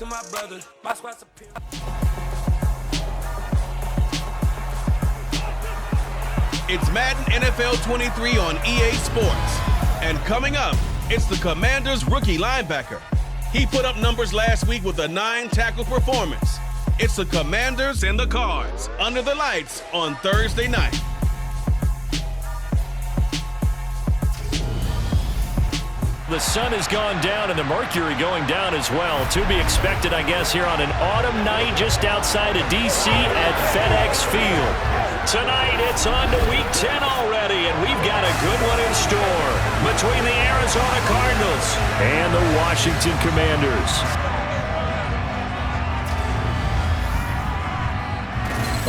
To my brother, my squad's superior. It's Madden NFL 23 on EA Sports. And coming up, it's the Commanders' rookie linebacker. He put up numbers last week with a 9-tackle performance. It's the Commanders and the Cards under the lights on Thursday night. The sun has gone down and the mercury going down as well. To be expected, I guess, here on an autumn night just outside of D.C. at FedEx Field. Tonight, it's on to Week 10 already, and we've got a good one in store between the Arizona Cardinals and the Washington Commanders.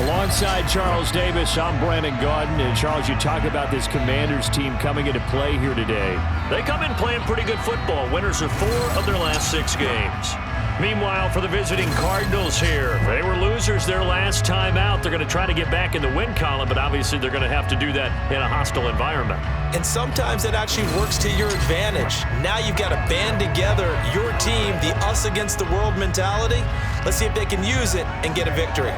Alongside Charles Davis, I'm Brandon Gaudin. And Charles, you talk about this Commanders team coming into play here today. They come in playing pretty good football. Winners of 4 of their last 6 games. Meanwhile, for the visiting Cardinals here, they were losers their last time out. They're going to try to get back in the win column, but obviously they're going to have to do that in a hostile environment. And sometimes that actually works to your advantage. Now you've got to band together your team, the us against the world mentality. Let's see if they can use it and get a victory.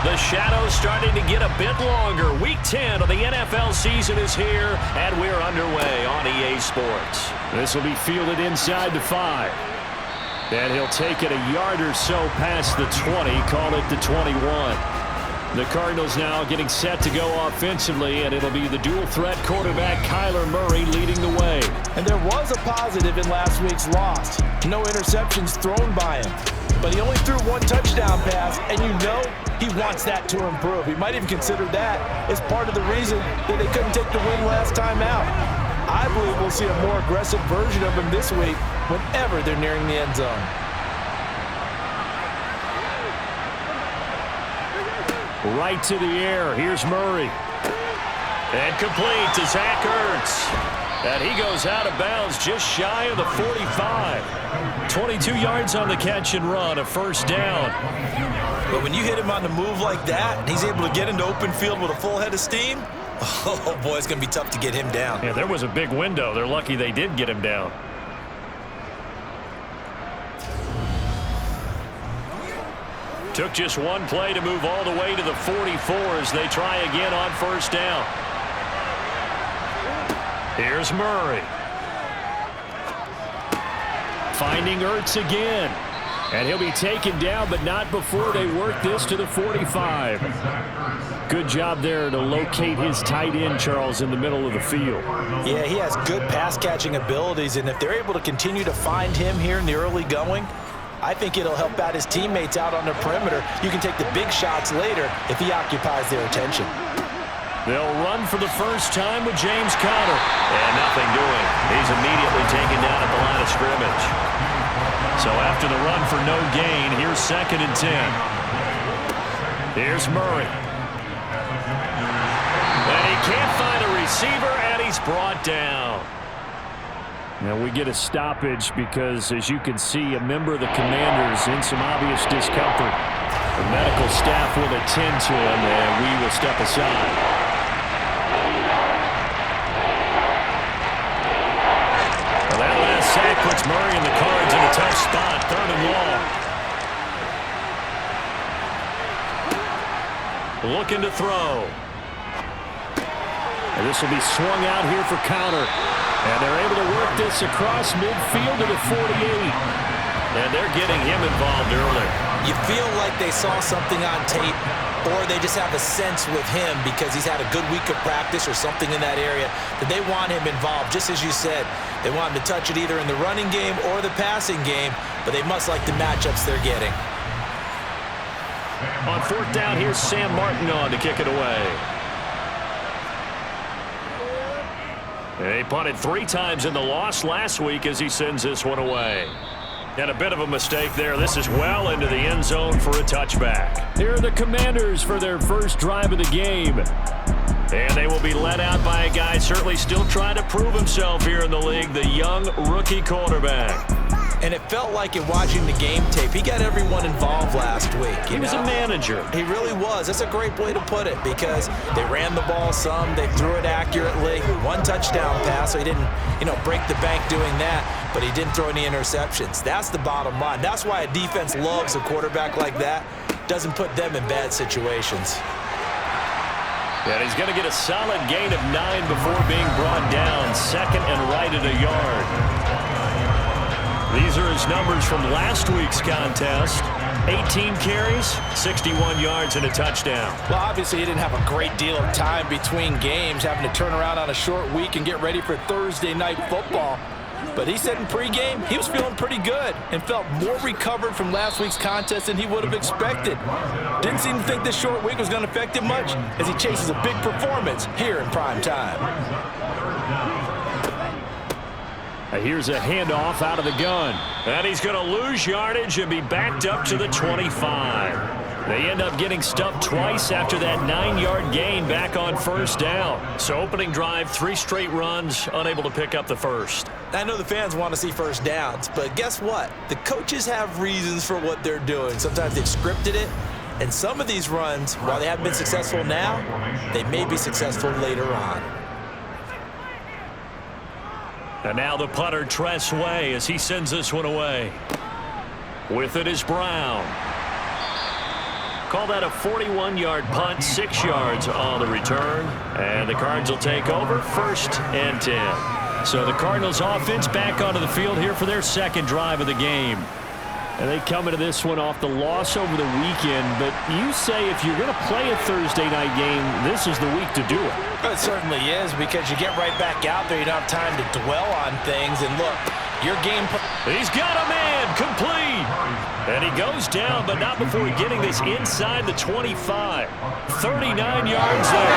The shadow's starting to get a bit longer. Week 10 of the NFL season is here, and we're underway on EA Sports. This will be fielded inside the 5. And he'll take it a yard or so past the 20, call it the 21. The Cardinals now getting set to go offensively, and it'll be the dual-threat quarterback Kyler Murray leading the way. And there was a positive in last week's loss. No interceptions thrown by him. But he only threw 1 touchdown pass, and you know he wants that to improve. He might even consider that as part of the reason that they couldn't take the win last time out. I believe we'll see a more aggressive version of him this week whenever they're nearing the end zone. Right to the air. Here's Murray. And complete to Zach Ertz. And he goes out of bounds just shy of the 45. 22 yards on the catch and run, a first down. But when you hit him on the move like that, and he's able to get into open field with a full head of steam, oh boy, it's going to be tough to get him down. Yeah, there was a big window. They're lucky they did get him down. Took just 1 play to move all the way to the 44 as they try again on first down. Here's Murray. Finding Ertz again. And he'll be taken down, but not before they work this to the 45. Good job there to locate his tight end, Charles, in the middle of the field. Yeah, he has good pass-catching abilities, and if they're able to continue to find him here in the early going, I think it'll help out his teammates out on the perimeter. You can take the big shots later if he occupies their attention. They'll run for the first time with James Conner. And nothing doing. He's immediately taken down at the line of scrimmage. So after the run for no gain, here's 2nd and 10. Here's Murray. And he can't find a receiver, and he's brought down. Now we get a stoppage because, as you can see, a member of the Commanders in some obvious discomfort. The medical staff will attend to him, and we will step aside. Well, that last sack puts Murray and the Cards in a tough spot, 3rd and long. Looking to throw. And this will be swung out here for Conner. And they're able to work this across midfield to the 48. And they're getting him involved early. You feel like they saw something on tape, or they just have a sense with him because he's had a good week of practice or something in that area that they want him involved. Just as you said, they want him to touch it either in the running game or the passing game, but they must like the matchups they're getting. On 4th down, here's Sam Martin on to kick it away. He punted 3 times in the loss last week as he sends this one away. And a bit of a mistake there. This is well into the end zone for a touchback. Here are the Commanders for their first drive of the game. And they will be led out by a guy certainly still trying to prove himself here in the league, the young rookie quarterback. And it felt like in watching the game tape, he got everyone involved last week. He was a manager. He really was. That's a great way to put it because they ran the ball some, they threw it accurately. One touchdown pass, so he didn't, break the bank doing that, but he didn't throw any interceptions. That's the bottom line. That's why a defense loves a quarterback like that. Doesn't put them in bad situations. And he's going to get a solid gain of 9 before being brought down. Second and right at a yard. These are his numbers from last week's contest. 18 carries, 61 yards, and a touchdown. Well, obviously, he didn't have a great deal of time between games, having to turn around on a short week and get ready for Thursday night football. But he said in pregame he was feeling pretty good and felt more recovered from last week's contest than he would have expected. Didn't seem to think this short week was going to affect him much as he chases a big performance here in prime time. Here's a handoff out of the gun. And he's going to lose yardage and be backed up to the 25. They end up getting stuffed twice after that 9-yard gain back on first down. So opening drive, 3 straight runs, unable to pick up the first. I know the fans want to see first downs, but guess what? The coaches have reasons for what they're doing. Sometimes they've scripted it, and some of these runs, while they haven't been successful now, they may be successful later on. And now the punter, Tress Way, as he sends this one away. With it is Brown. Call that a 41-yard punt, 6 yards on the return. And the Cards will take over, 1st and 10. So the Cardinals offense back onto the field here for their second drive of the game. And they come into this one off the loss over the weekend. But you say if you're going to play a Thursday night game, this is the week to do it. It certainly is because you get right back out there. You don't have time to dwell on things. And look, your game... He's got a man, complete. And he goes down, but not before getting this inside the 25. 39 yards there.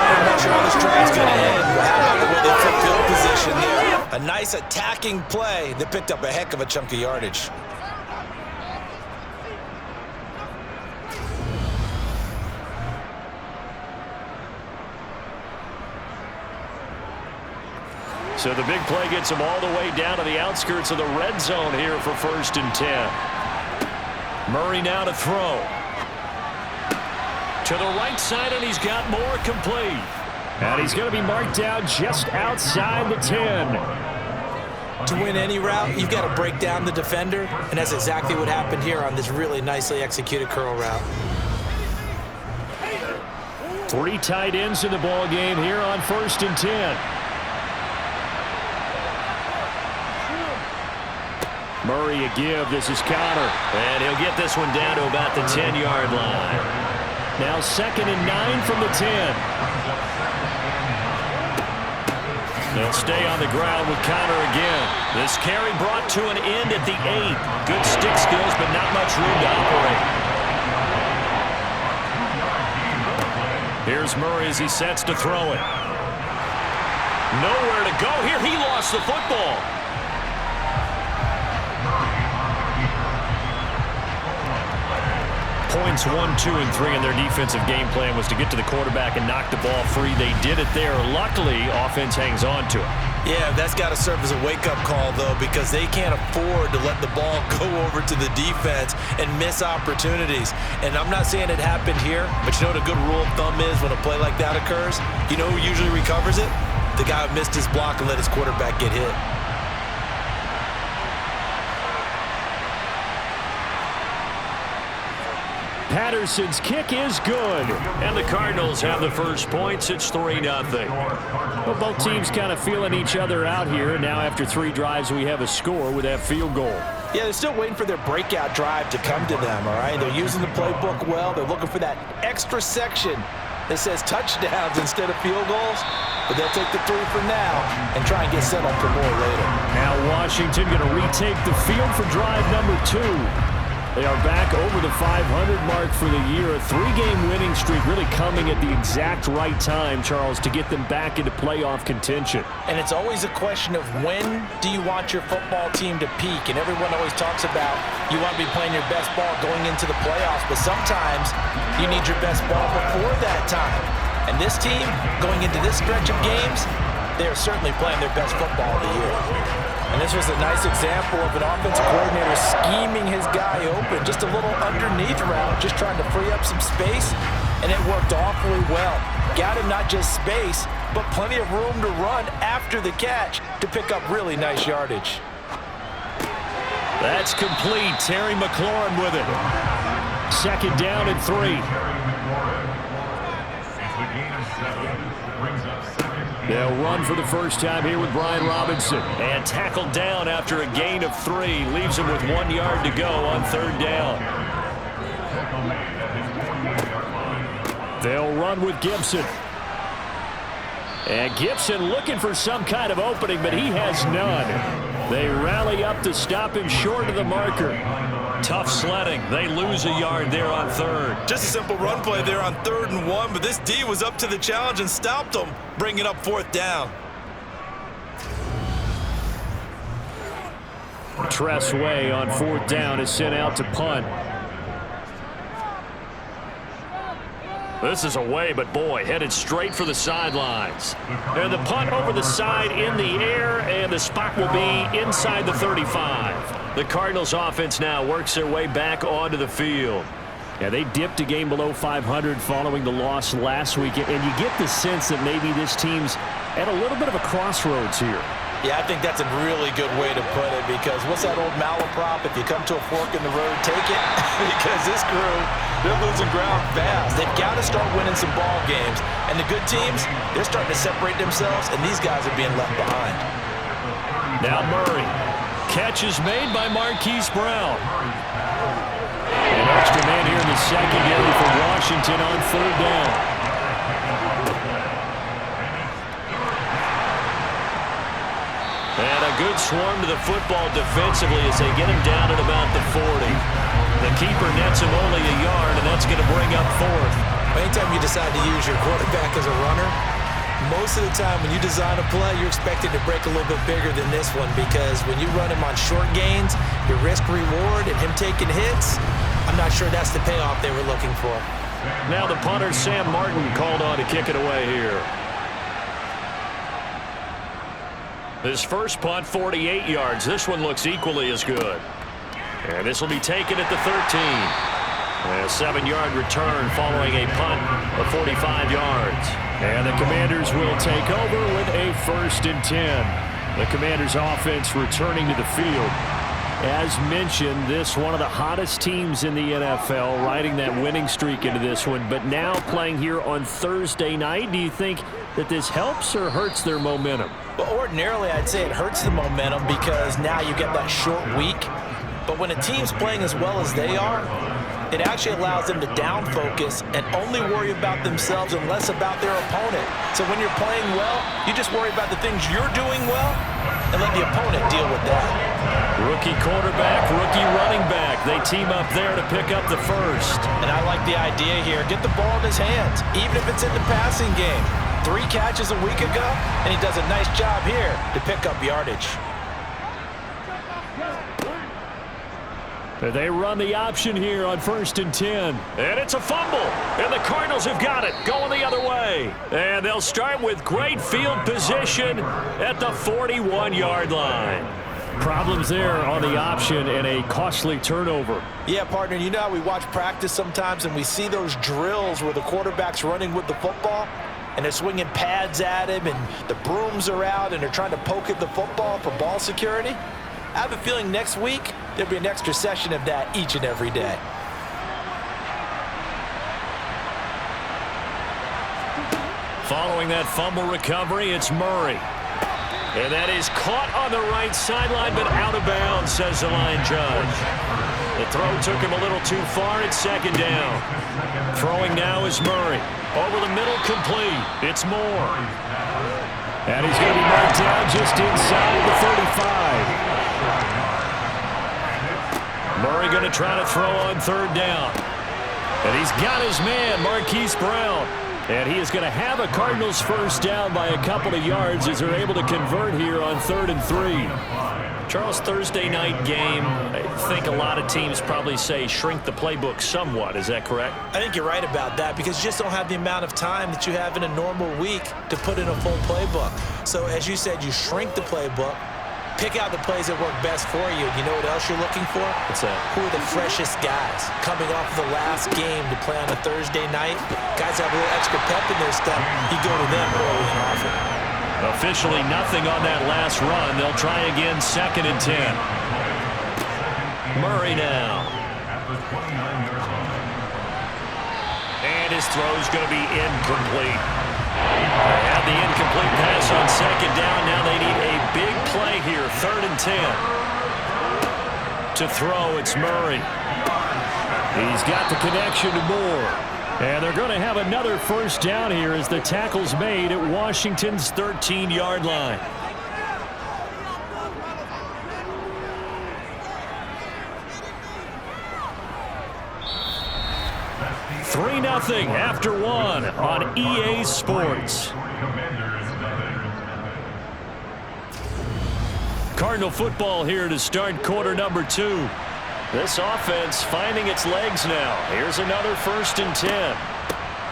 I'm not sure how this drive's going to end. How about the way they took field position there? A nice attacking play that picked up a heck of a chunk of yardage. So the big play gets him all the way down to the outskirts of the red zone here for 1st and 10. Murray now to throw. To the right side, and he's got more, complete. And he's going to be marked down just outside the 10. To win any route, you've got to break down the defender, and that's exactly what happened here on this really nicely executed curl route. 3 tight ends in the ball game here on 1st and 10. Murray a give. This is Connor. And he'll get this one down to about the 10-yard line. Now 2nd and 9 from the 10. They'll stay on the ground with Connor again. This carry brought to an end at the 8. Good stick skills, but not much room to operate. Here's Murray as he sets to throw it. Nowhere to go here. He lost the football. Points 1, 2, and 3 in their defensive game plan was to get to the quarterback and knock the ball free. They did it there. Luckily, offense hangs on to it. Yeah, that's got to serve as a wake-up call, though, because they can't afford to let the ball go over to the defense and miss opportunities. And I'm not saying it happened here, but you know what a good rule of thumb is when a play like that occurs? You know who usually recovers it? The guy who missed his block and let his quarterback get hit. Patterson's kick is good. And the Cardinals have the first points. It's 3-0. Well, both teams kind of feeling each other out here. Now after 3 drives, we have a score with that field goal. Yeah, they're still waiting for their breakout drive to come to them, all right? They're using the playbook well. They're looking for that extra section that says touchdowns instead of field goals. But they'll take the 3 for now and try and get set up for more later. Now Washington going to retake the field for drive number 2. They are back over the 500 mark for the year. A 3-game winning streak really coming at the exact right time, Charles, to get them back into playoff contention. And it's always a question of when do you want your football team to peak? And everyone always talks about you want to be playing your best ball going into the playoffs, but sometimes you need your best ball before that time. And this team, going into this stretch of games, they are certainly playing their best football of the year. And this was a nice example of an offensive coordinator scheming his guy open. Just a little underneath route, just trying to free up some space, and it worked awfully well. Got him not just space, but plenty of room to run after the catch to pick up really nice yardage. That's complete. Terry McLaurin with it. 2nd down and 3. They'll run for the first time here with Brian Robinson. And tackled down after a gain of 3. Leaves him with 1 yard to go on 3rd down. They'll run with Gibson. And Gibson looking for some kind of opening, but he has none. They rally up to stop him short of the marker. Tough sledding. They lose a yard there on 3rd. Just a simple run play there on 3rd and 1, but this D was up to the challenge and stopped them, bringing up 4th down. Tress Way on 4th down is sent out to punt. This is away, but boy, headed straight for the sidelines. And the punt over the side in the air, and the spot will be inside the 35. The Cardinals offense now works their way back onto the field. Yeah, they dipped a game below 500 following the loss last week, and you get the sense that maybe this team's at a little bit of a crossroads here. Yeah, I think that's a really good way to put it, because what's that old malaprop? If you come to a fork in the road, take it. Because this crew, they're losing ground fast. They've got to start winning some ball games. And the good teams, they're starting to separate themselves, and these guys are being left behind. Now Murray. Catch is made by Marquise Brown. An extra man here in the secondary for Washington on 3rd down. And a good swarm to the football defensively as they get him down at about the 40. The keeper nets him only a yard, and that's going to bring up 4th. Anytime you decide to use your quarterback as a runner, most of the time when you design a play, you're expected to break a little bit bigger than this one, because when you run him on short gains, your risk-reward and him taking hits, I'm not sure that's the payoff they were looking for. Now the punter, Sam Martin, called on to kick it away here. His first punt, 48 yards. This one looks equally as good. And this will be taken at the 13. A 7-yard return following a punt of 45 yards. And the Commanders will take over with a 1st and 10. The Commanders offense returning to the field. As mentioned, this one of the hottest teams in the NFL, riding that winning streak into this one, but now playing here on Thursday night. Do you think that this helps or hurts their momentum? Well, ordinarily, I'd say it hurts the momentum, because now you get that short week. But when a team's playing as well as they are, it actually allows them to down focus and only worry about themselves and less about their opponent. So when you're playing well, you just worry about the things you're doing well and let the opponent deal with that. Rookie quarterback, rookie running back. They team up there to pick up the 1st. And I like the idea here. Get the ball in his hands, even if it's in the passing game. 3 catches a week ago, and he does a nice job here to pick up yardage. They run the option here on 1st and 10. And it's a fumble. And the Cardinals have got it. Going the other way. And they'll start with great field position at the 41-yard line. Problems there on the option and a costly turnover. Yeah, partner, you know how we watch practice sometimes and we see those drills where the quarterback's running with the football and they're swinging pads at him and the brooms are out and they're trying to poke at the football for ball security? I have a feeling next week there'll be an extra session of that each and every day. Following that fumble recovery, it's Murray. And that is caught on the right sideline, but out of bounds, says the line judge. The throw took him a little too far. It's 2nd down. Throwing now is Murray. Over the middle, complete. It's Moore. And he's going to be marked down just inside the 35. Murray going to try to throw on 3rd down. And he's got his man, Marquise Brown. And he is going to have a Cardinals first down by a couple of yards as they're able to convert here on 3rd and 3. Charles, Thursday night game, I think a lot of teams probably say shrink the playbook somewhat. Is that correct? I think you're right about that because you just don't have the amount of time that you have in a normal week to put in a full playbook. So as you said, you shrink the playbook, pick out the plays that work best for you. You know what else you're looking for? What's that? Who are the freshest guys coming off of the last game to play on a Thursday night? Guys have a little extra pep in their step. You go to them early and often. Officially nothing on that last run. They'll try again, 2nd and 10. Murray now. And his throw's going to be incomplete. They had the incomplete pass on 2nd down. Now they need a big play here, 3rd and 10. To throw, it's Murray. He's got the connection to Moore. And they're going to have another first down here as the tackle's made at Washington's 13-yard line. Three 0 after 1 on EA Sports. Cardinal football here to start quarter number 2. This offense finding its legs now. Here's another 1st and 10.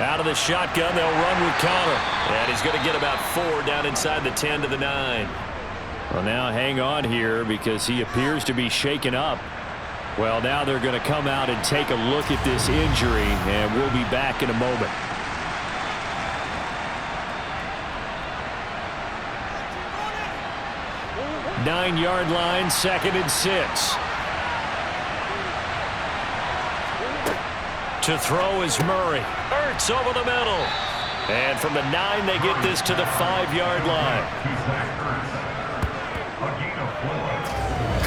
Out of the shotgun, they'll run with Connor. And he's going to get about 4 down inside the 10 to the 9. Well, now hang on here because he appears to be shaken up. Well, now they're going to come out and take a look at this injury, and we'll be back in a moment. Nine-yard line, 2nd and 6. To throw is Murray. Ertz over the middle. And from the 9, they get this to the 5-yard line.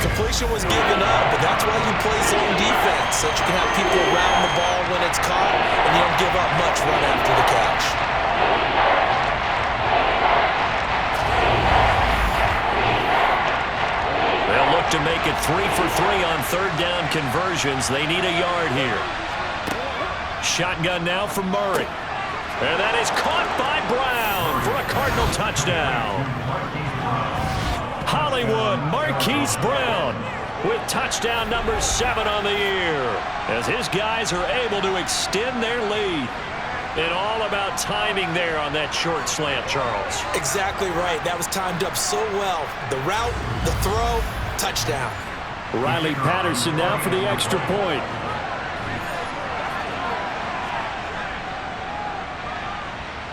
Completion was given up, but that's why you play zone defense, so that you can have people around the ball when it's caught, and you don't give up much run after the catch. They'll look to make it 3 for 3 on 3rd down conversions. They need a yard here. Shotgun now from Murray. And that is caught by Brown for a Cardinal touchdown. Hollywood Marquise Brown with touchdown number 7 on the year as his guys are able to extend their lead. And all about timing there on that short slant, Charles. Exactly right. That was timed up so well. The route, the throw, touchdown. Riley Patterson now for the extra point.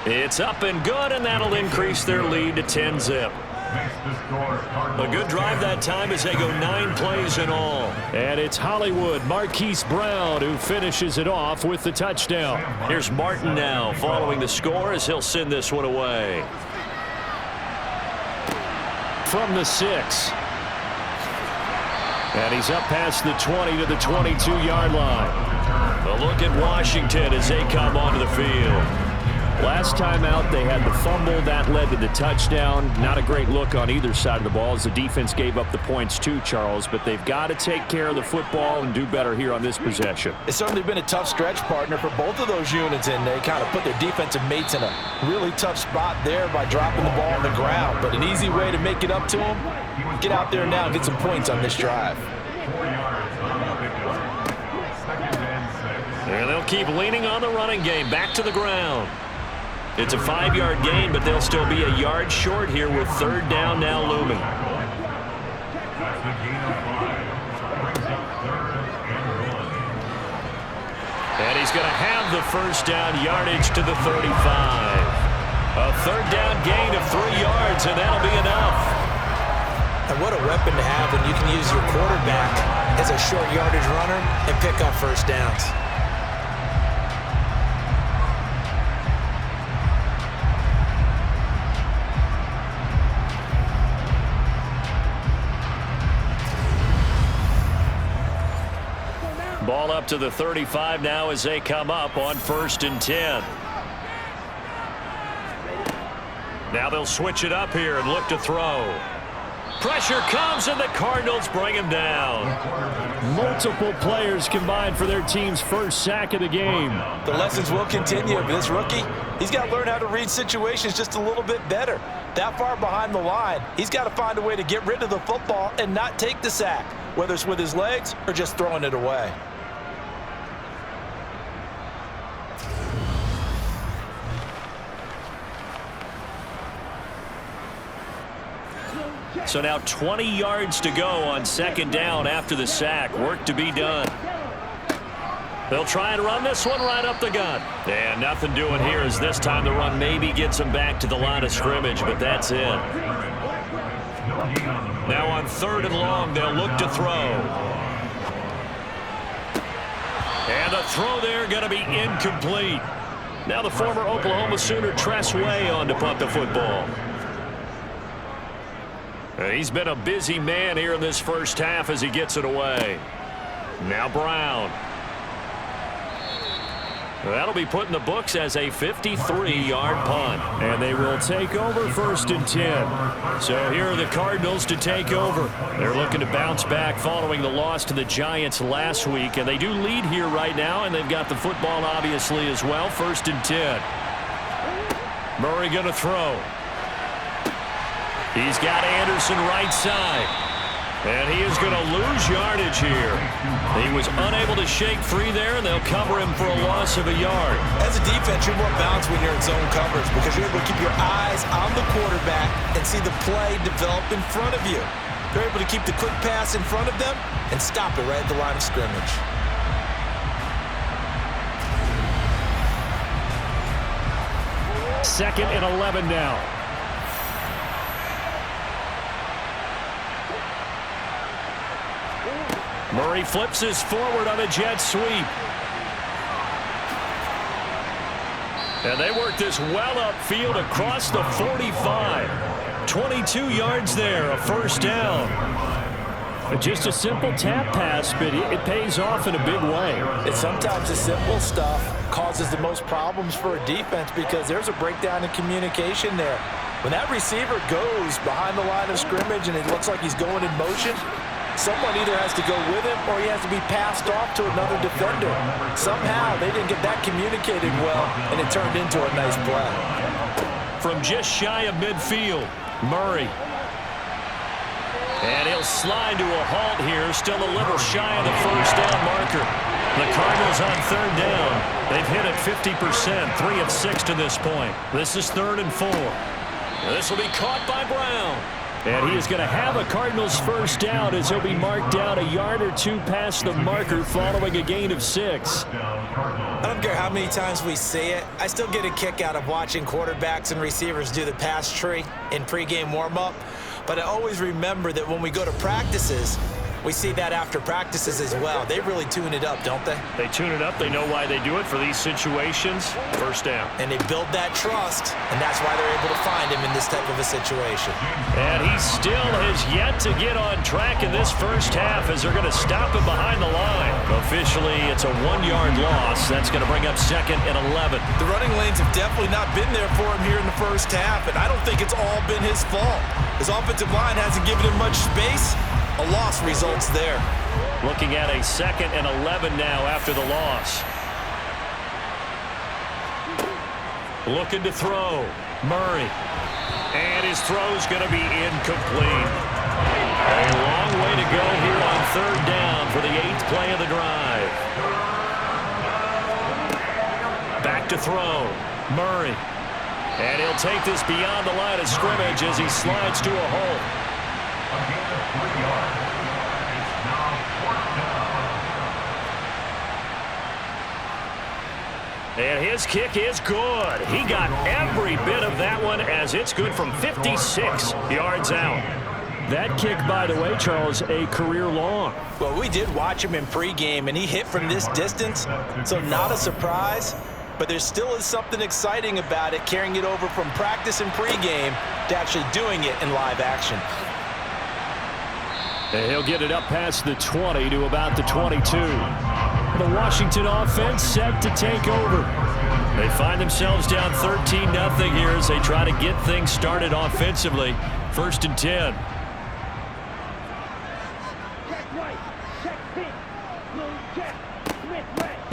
It's up and good, and that'll increase their lead to 10-zip. A good drive that time as they go 9 plays in all. And it's Hollywood Marquise Brown who finishes it off with the touchdown. Here's Martin now following the score as he'll send this one away. From the 6. And he's up past the 20 to the 22-yard line. A look at Washington as they come onto the field. Last time out, they had the fumble. That led to the touchdown. Not a great look on either side of the ball as the defense gave up the points too, Charles. But they've got to take care of the football and do better here on this possession. It's certainly been a tough stretch, partner, for both of those units, and they kind of put their defensive mates in a really tough spot there by dropping the ball on the ground. But an easy way to make it up to them, get out there now and get some points on this drive. And they'll keep leaning on the running game. Back to the ground. It's a 5-yard gain, but they'll still be a yard short here with 3rd down now looming. And he's going to have the first down, yardage to the 35. A 3rd down gain of 3 yards, and that'll be enough. And what a weapon to have when you can use your quarterback as a short yardage runner and pick up first downs. Ball up to the 35 now as they come up on 1st and 10. Now they'll switch it up here and look to throw. Pressure comes, and the Cardinals bring him down. Multiple players combined for their team's first sack of the game. The lessons will continue, but this rookie, he's got to learn how to read situations just a little bit better. That far behind the line, he's got to find a way to get rid of the football and not take the sack, whether it's with his legs or just throwing it away. So now 20 yards to go on second down after the sack. Work to be done. They'll try and run this one right up the gut. And nothing doing here as this time the run maybe gets them back to the line of scrimmage, but that's it. Now on 3rd and long, they'll look to throw. And the throw there going to be incomplete. Now the former Oklahoma Sooner Tress Way on to punt the football. He's been a busy man here in this first half as he gets it away. Now Brown. That'll be put in the books as a 53-yard punt. And they will take over 1st and 10. So here are the Cardinals to take over. They're looking to bounce back following the loss to the Giants last week. And they do lead here right now, and they've got the football obviously as well. 1st and 10. Murray going to throw. He's got Anderson right side. And he is going to lose yardage here. He was unable to shake free there, and they'll cover him for a loss of a yard. As a defense, you're more balanced when you're in zone coverage because you're able to keep your eyes on the quarterback and see the play develop in front of you. You're able to keep the quick pass in front of them and stop it right at the line of scrimmage. Second and 11 now. Murray flips his forward on a jet sweep. And they work this well upfield across the 45. 22 yards there, a 1st down. Just a simple tap pass, but it pays off in a big way. And sometimes the simple stuff causes the most problems for a defense because there's a breakdown in communication there. When that receiver goes behind the line of scrimmage and it looks like he's going in motion, someone either has to go with him or he has to be passed off to another defender. Somehow they didn't get that communicated well, and it turned into a nice play. From just shy of midfield, Murray. And he'll slide to a halt here, still a little shy of the 1st down marker. The Cardinals on 3rd down. They've hit it 50%, 3 of 6 to this point. This is 3rd and 4. This will be caught by Brown. And he is going to have a Cardinals 1st down as he'll be marked down a yard or 2 past the marker following a gain of 6. I don't care how many times we see it. I still get a kick out of watching quarterbacks and receivers do the pass tree in pregame warm-up. But I always remember that when we go to practices, we see that after practices as well. They really tune it up, don't they? They tune it up. They know why they do it for these situations. 1st down. And they build that trust, and that's why they're able to find him in this type of a situation. And he still has yet to get on track in this first half as they're going to stop him behind the line. Officially, it's a 1-yard loss. That's going to bring up 2nd and 11. The running lanes have definitely not been there for him here in the first half, and I don't think it's all been his fault. His offensive line hasn't given him much space. A loss results there. Looking at a 2nd and 11 now after the loss. Looking to throw. Murray. And his throw's going to be incomplete. A long way to go here on 3rd down for the 8th play of the drive. Back to throw. Murray. And he'll take this beyond the line of scrimmage as he slides to a hole. And his kick is good. He got every bit of that one as it's good from 56 yards out. That kick, by the way, Charles, a career long. Well, we did watch him in pregame, and he hit from this distance, so not a surprise. But there still is something exciting about it, carrying it over from practice and pregame to actually doing it in live action. And he'll get it up past the 20 to about the 22. The Washington offense set to take over. They find themselves down 13-0 here as they try to get things started offensively. 1st and 10.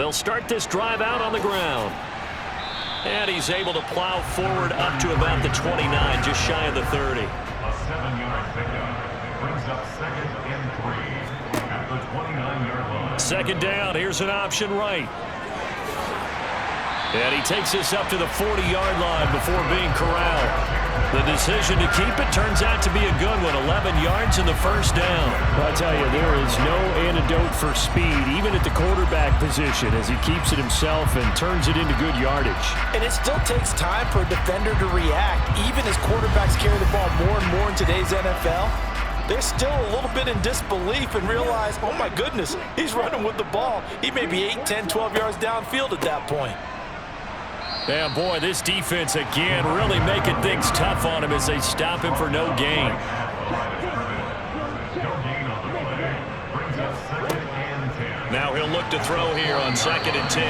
They'll start this drive out on the ground. And he's able to plow forward up to about the 29, just shy of the 30. A 7-yard pickup brings up 2nd and 3 at the 29-yard line. Second down, here's an option right. And he takes this up to the 40-yard line before being corralled. The decision to keep it turns out to be a good one. 11 yards in the first down. I'll tell you, there is no antidote for speed, even at the quarterback position, as he keeps it himself and turns it into good yardage. And it still takes time for a defender to react. Even as quarterbacks carry the ball more and more in today's NFL, they're still a little bit in disbelief and realize, oh my goodness, he's running with the ball. He may be 8, 10, 12 yards downfield at that point. Yeah, boy, this defense again really making things tough on him as they stop him for no gain. Now he'll look to throw here on 2nd and 10.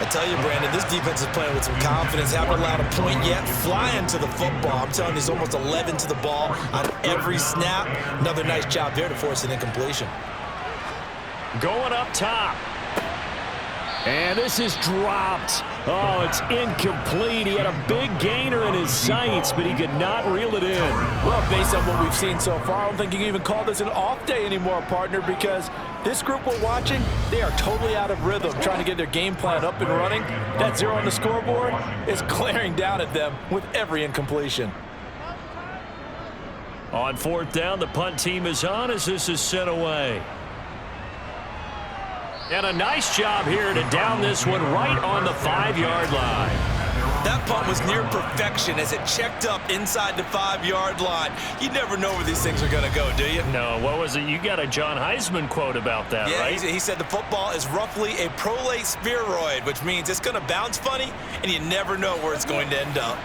I tell you, Brandon, this defense is playing with some confidence. Haven't allowed a point yet. Flying to the football. I'm telling you, he's almost 11 to the ball on every snap. Another nice job there to force an incompletion. Going up top. And this is dropped. Oh, it's incomplete. He had a big gainer in his sights, but he could not reel it in. Well, based on what we've seen so far, I don't think you can even call this an off day anymore, partner, because this group we're watching, they are totally out of rhythm, trying to get their game plan up and running. That 0 on the scoreboard is glaring down at them with every incompletion. On 4th down, the punt team is on as this is sent away. And a nice job here to down this one right on the 5-yard line. That punt was near perfection as it checked up inside the 5-yard line. You never know where these things are going to go, do you? No, what was it? You got a John Heisman quote about that, yeah, right? He said the football is roughly a prolate spheroid, which means it's going to bounce funny, and you never know where it's going to end up.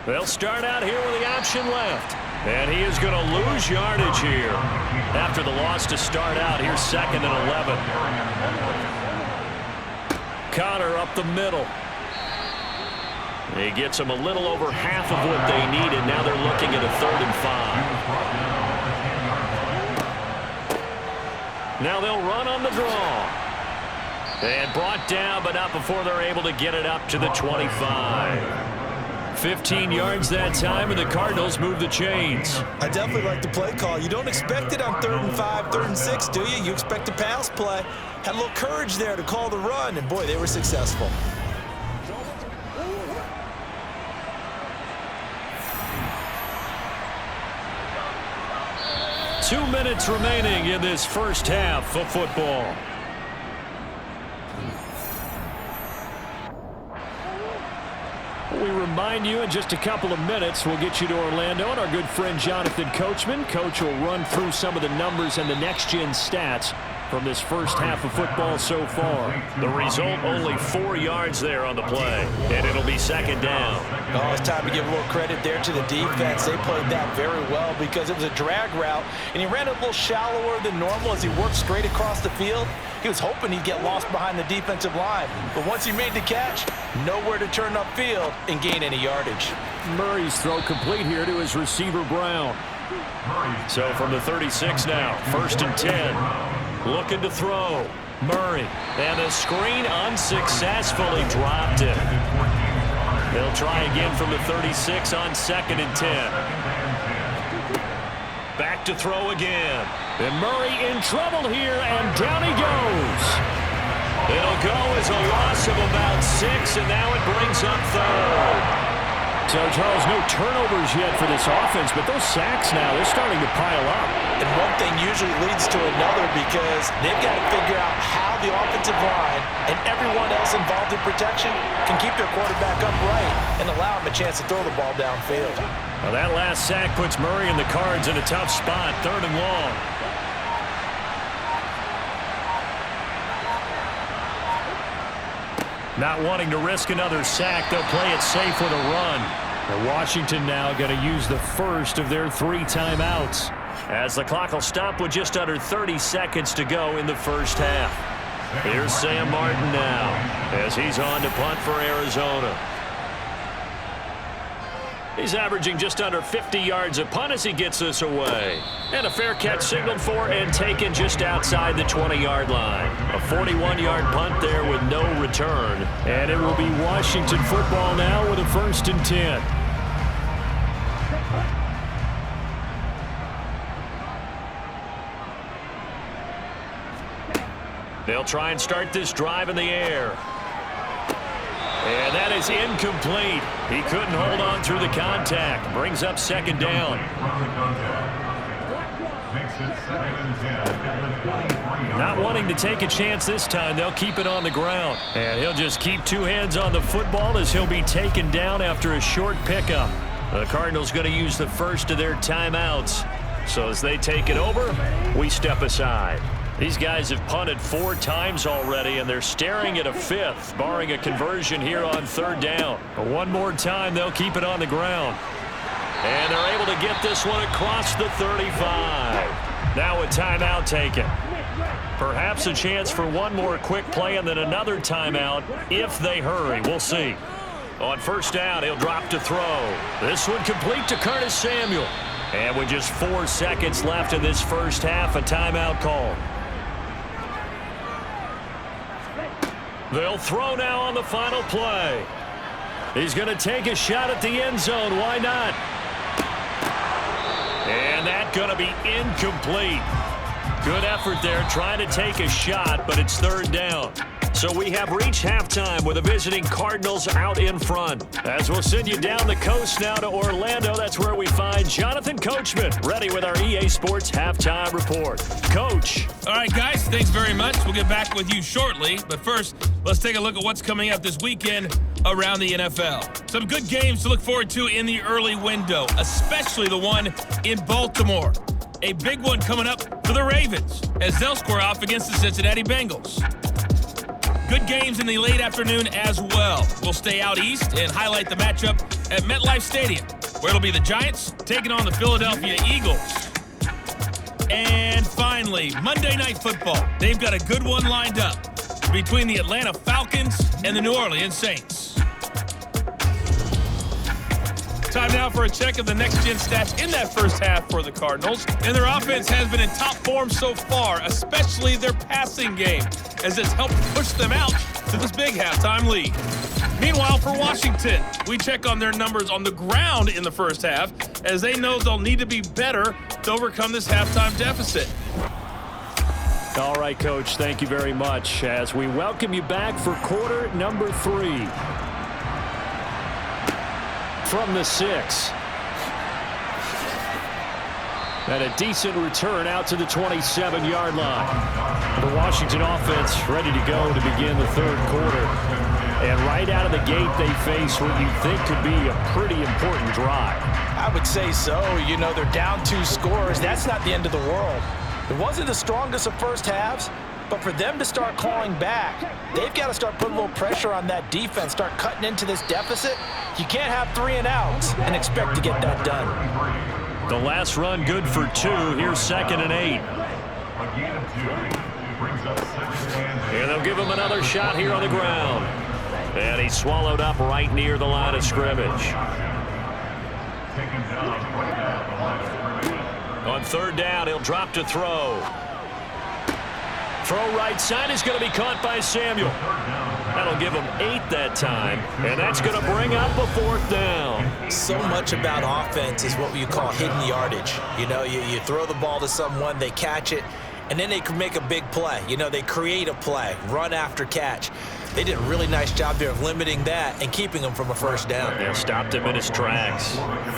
They'll start out here with the option left. And he is going to lose yardage here after the loss to start out. Here's 2nd and 11. Connor up the middle. He gets them a little over half of what they needed. Now they're looking at a 3rd and 5. Now they'll run on the draw. And brought down, but not before they're able to get it up to the 25. 15 yards that time, and the Cardinals move the chains. I definitely like the play call. You don't expect it on 3rd and 5, 3rd and 6, do you? You expect a pass play. Had a little courage there to call the run, and boy, they were successful. Two minutes remaining in this first half of football. We remind you in just a couple of minutes we'll get you to Orlando and our good friend Jonathan Coachman. Coach will run through some of the numbers and the next-gen stats from this first half of football so far. The result, only 4 yards there on the play, and it'll be 2nd down. Oh, it's time to give a little credit there to the defense. They played that very well because it was a drag route, and he ran a little shallower than normal as he worked straight across the field. He was hoping he'd get lost behind the defensive line, but once he made the catch, nowhere to turn upfield and gain any yardage. Murray's throw complete here to his receiver, Brown. So from the 36 now, 1st and 10. Looking to throw. Murray. And the screen unsuccessfully dropped it. They'll try again from the 36 on 2nd and 10. Back to throw again. And Murray in trouble here, and down he goes. It'll go as a loss of about 6, and now it brings up 3rd. So, Charles, no turnovers yet for this offense, but those sacks now, they're starting to pile up. And one thing usually leads to another because they've got to figure out how the offensive line and everyone else involved in protection can keep their quarterback upright and allow him a chance to throw the ball downfield. Well, that last sack puts Murray and the Cards in a tough spot, 3rd and long. Not wanting to risk another sack, they'll play it safe with a run. And Washington now going to use the first of their 3 timeouts. As the clock will stop with just under 30 seconds to go in the first half. Here's Sam Martin now as he's on to punt for Arizona. He's averaging just under 50 yards a punt as he gets this away. And a fair catch signaled for and taken just outside the 20-yard line. A 41-yard punt there with no return. And it will be Washington football now with a 1st and 10. They'll try and start this drive in the air. And that is incomplete. He couldn't hold on through the contact. Brings up 2nd down. Not wanting to take a chance this time, they'll keep it on the ground. And he'll just keep 2 hands on the football as he'll be taken down after a short pickup. The Cardinals going to use the first of their timeouts. So as they take it over, we step aside. These guys have punted 4 times already, and they're staring at a 5th, barring a conversion here on 3rd down. But one more time, they'll keep it on the ground. And they're able to get this one across the 35. Now a timeout taken. Perhaps a chance for one more quick play and then another timeout if they hurry. We'll see. On 1st down, he'll drop to throw. This one complete to Curtis Samuel. And with just 4 seconds left in this first half, a timeout call. They'll throw now on the final play. He's going to take a shot at the end zone. Why not? And that's going to be incomplete. Good effort there trying to take a shot, but it's 3rd down. So we have reached halftime with the visiting Cardinals out in front. As we'll send you down the coast now to Orlando, that's where we find Jonathan Coachman ready with our EA Sports Halftime Report. Coach. All right, guys, thanks very much. We'll get back with you shortly. But first, let's take a look at what's coming up this weekend around the NFL. Some good games to look forward to in the early window, especially the one in Baltimore. A big one coming up for the Ravens as they'll square off against the Cincinnati Bengals. Good games in the late afternoon as well. We'll stay out east and highlight the matchup at MetLife Stadium, where it'll be the Giants taking on the Philadelphia Eagles. And finally, Monday Night Football. They've got a good one lined up between the Atlanta Falcons and the New Orleans Saints. Time now for a check of the next-gen stats in that first half for the Cardinals. And their offense has been in top form so far, especially their passing game, as it's helped push them out to this big halftime lead. Meanwhile, for Washington, we check on their numbers on the ground in the first half, as they know they'll need to be better to overcome this halftime deficit. All right, Coach, thank you very much as we welcome you back for quarter number 3. From the 6. And a decent return out to the 27-yard line. The Washington offense ready to go to begin the 3rd quarter. And right out of the gate, they face what you think could be a pretty important drive. I would say so. You know, they're down 2 scores. That's not the end of the world. It wasn't the strongest of first halves, but for them to start clawing back, they've got to start putting a little pressure on that defense, start cutting into this deficit. You can't have 3 and outs and expect to get that done. The last run good for 2. Here's 2nd and 8. And they'll give him another shot here on the ground. And he's swallowed up right near the line of scrimmage. On 3rd down, he'll drop to throw. Throw right side is going to be caught by Samuel. That'll give him 8 that time, and that's going to bring up a 4th down. So much about offense is what you call hidden yardage. You know, you throw the ball to someone, they catch it, and then they can make a big play. You know, they create a play, run after catch. They did a really nice job there of limiting that and keeping him from a 1st down. Yeah, stopped him in his tracks.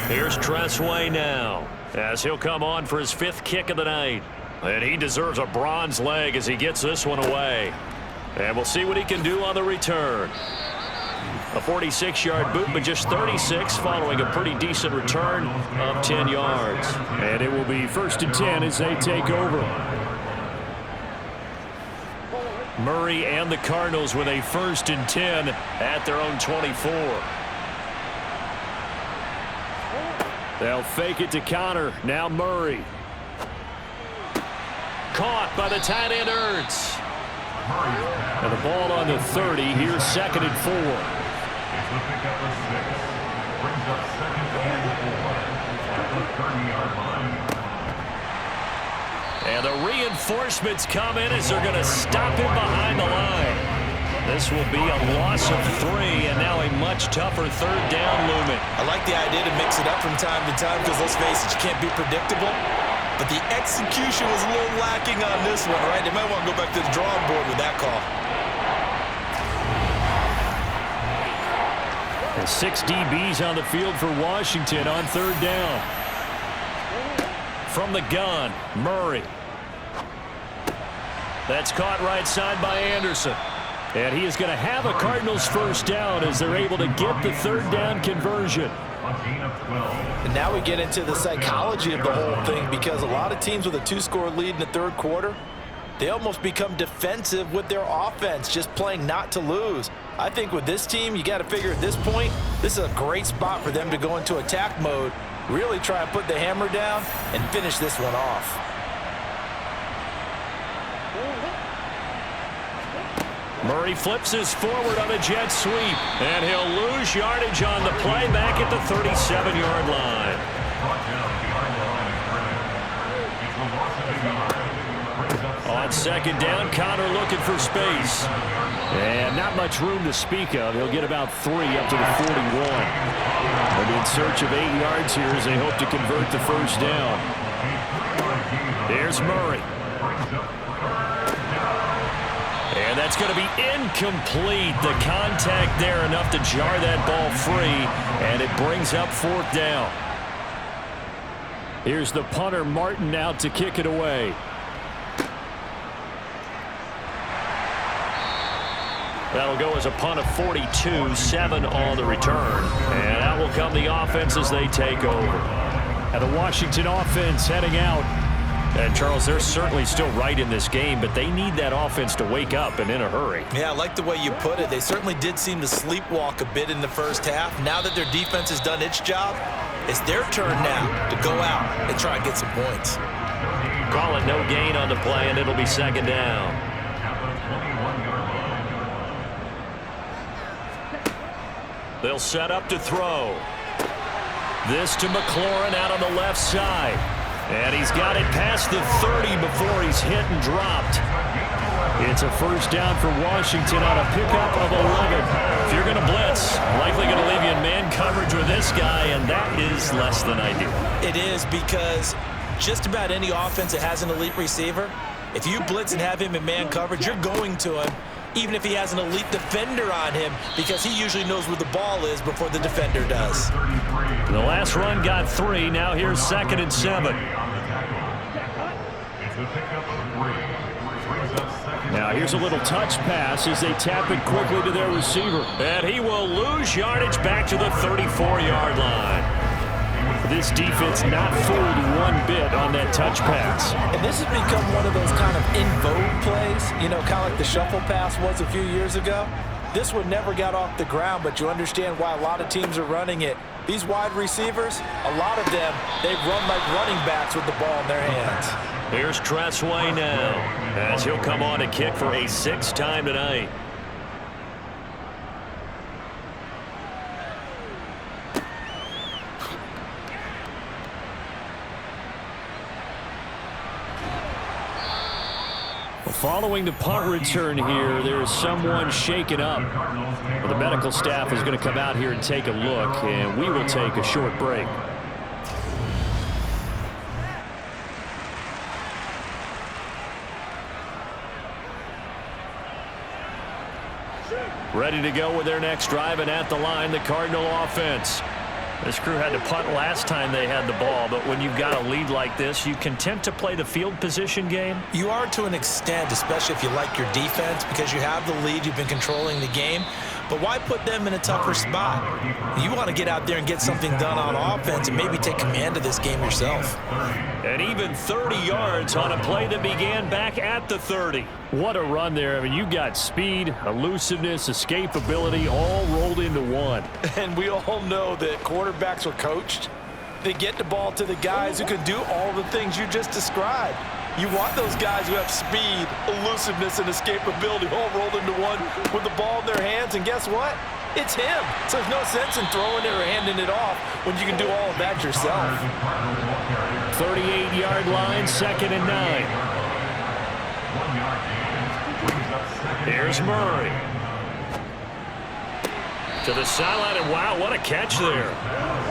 Here's Tressway now, as he'll come on for his 5th kick of the night. And he deserves a bronze leg as he gets this one away. And we'll see what he can do on the return. A 46-yard boot, but just 36 following a pretty decent return of 10 yards. And it will be 1st and 10 as they take over. Murray and the Cardinals with a 1st and 10 at their own 24. They'll fake it to counter. Now Murray. Caught by the tight end Ertz. And the ball on the 30. Here's 2nd and 4. Brings up second and 4 at the 30-yard line. And the reinforcements come in as they're going to stop him behind the line. This will be a loss of 3, and now a much tougher third down looming. I like the idea to mix it up from time to time because, let's face it, you can't be predictable. But the execution was a little lacking on this one, right? They might want to go back to the drawing board with that call. And 6 DBs on the field for Washington on third down. From the gun, Murray. That's caught right side by Anderson. And he is going to have a Cardinals first down as they're able to get the third down conversion. And now we get into the psychology of the whole thing, because a lot of teams with a 2-score lead in the third quarter, they almost become defensive with their offense, just playing not to lose. I think with this team, you got to figure at this point, this is a great spot for them to go into attack mode, really try and put the hammer down and finish this one off. Murray flips his forward on a jet sweep, and he'll lose yardage on the play back at the 37-yard line. On second down, Connor looking for space. And not much room to speak of. He'll get about 3 up to the 41. And in search of 8 yards here as they hope to convert the first down. Here's Murray. And that's going to be incomplete. The contact there enough to jar that ball free, and it brings up fourth down. Here's the punter, Martin, out to kick it away. That'll go as a punt of 42, 7 on the return. And out will come the offense as they take over. And the Washington offense heading out. And, Charles, they're certainly still right in this game, but they need that offense to wake up and in a hurry. Yeah, I like the way you put it. They certainly did seem to sleepwalk a bit in the first half. Now that their defense has done its job, it's their turn now to go out and try and get some points. Call it no gain on the play, and it'll be second down. They'll set up to throw. This to McLaurin out on the left side. And he's got it past the 30 before he's hit and dropped. It's a first down for Washington on a pickup of 11. If you're going to blitz, likely going to leave you in man coverage with this guy, and that is less than ideal. It is, because just about any offense that has an elite receiver, if you blitz and have him in man coverage, you're going to him, even if he has an elite defender on him, because he usually knows where the ball is before the defender does. The last run got 3. Now here's second and 7. Now here's a little touch pass as they tap it quickly to their receiver. And he will lose yardage back to the 34-yard line. This defense not fooled one bit on that touch pass. And this has become one of those kind of in vogue plays, you know, kind of like the shuffle pass was a few years ago. This one never got off the ground, but you understand why a lot of teams are running it. These wide receivers, a lot of them, they run like running backs with the ball in their hands. Here's Tressway now, as he'll come on to kick for a 6th time tonight. Following the punt return here, there is someone shaken up. The medical staff is going to come out here and take a look, and we will take a short break. Ready to go with their next drive, and at the line, the Cardinal offense. This crew had to punt last time they had the ball, but when you've got a lead like this, you content to play the field position game? You are to an extent, especially if you like your defense, because you have the lead, you've been controlling the game. But why put them in a tougher spot? You want to get out there and get something done on offense and maybe take command of this game yourself. And even 30 yards on a play that began back at the 30. What a run there. I mean, you got speed, elusiveness, escapability all rolled into one. And we all know that quarterbacks are coached. They get the ball to the guys who can do all the things you just described. You want those guys who have speed, elusiveness, and escapability all rolled into one with the ball in their hands, and guess what? It's him. So there's no sense in throwing it or handing it off when you can do all of that yourself. 38-yard line, 2nd and 9. Here's Murray. To the sideline, and wow, what a catch there.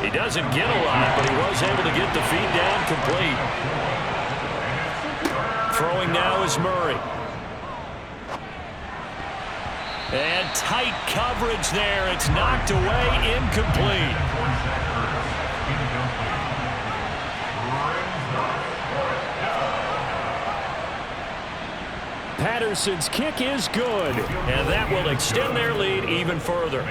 He doesn't get a lot, but he was able to get the feed down complete. Throwing now is Murray. And tight coverage there. It's knocked away, incomplete. Patterson's kick is good, and that will extend their lead even further.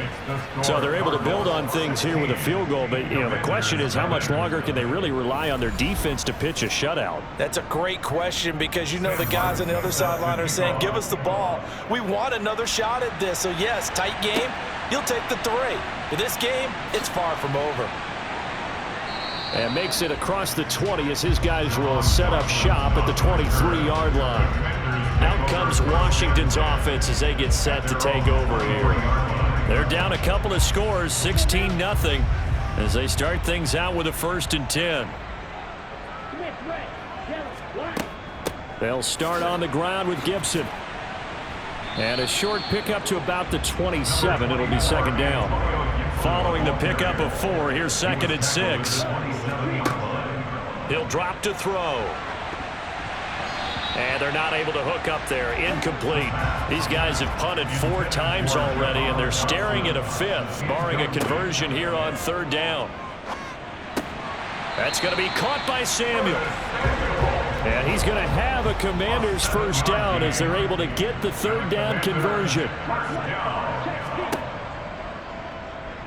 So they're able to build on things here with a field goal, but the question is how much longer can they really rely on their defense to pitch a shutout? That's a great question because the guys on the other sideline are saying, give us the ball. We want another shot at this. So yes, tight game, you'll take the 3. But this game, it's far from over. And makes it across the 20 as his guys will set up shop at the 23-yard line. Out comes Washington's offense as they get set to take over here. They're down a couple of scores, 16-0, as they start things out with a 1st and 10. They'll start on the ground with Gibson. And a short pickup to about the 27. It'll be 2nd down. Following the pickup of 4, here's 2nd and 6. He'll drop to throw. And they're not able to hook up there. Incomplete. These guys have punted 4 times already, and they're staring at a 5th, barring a conversion here on 3rd down. That's going to be caught by Samuel. And he's going to have a Commanders 1st down as they're able to get the 3rd down conversion.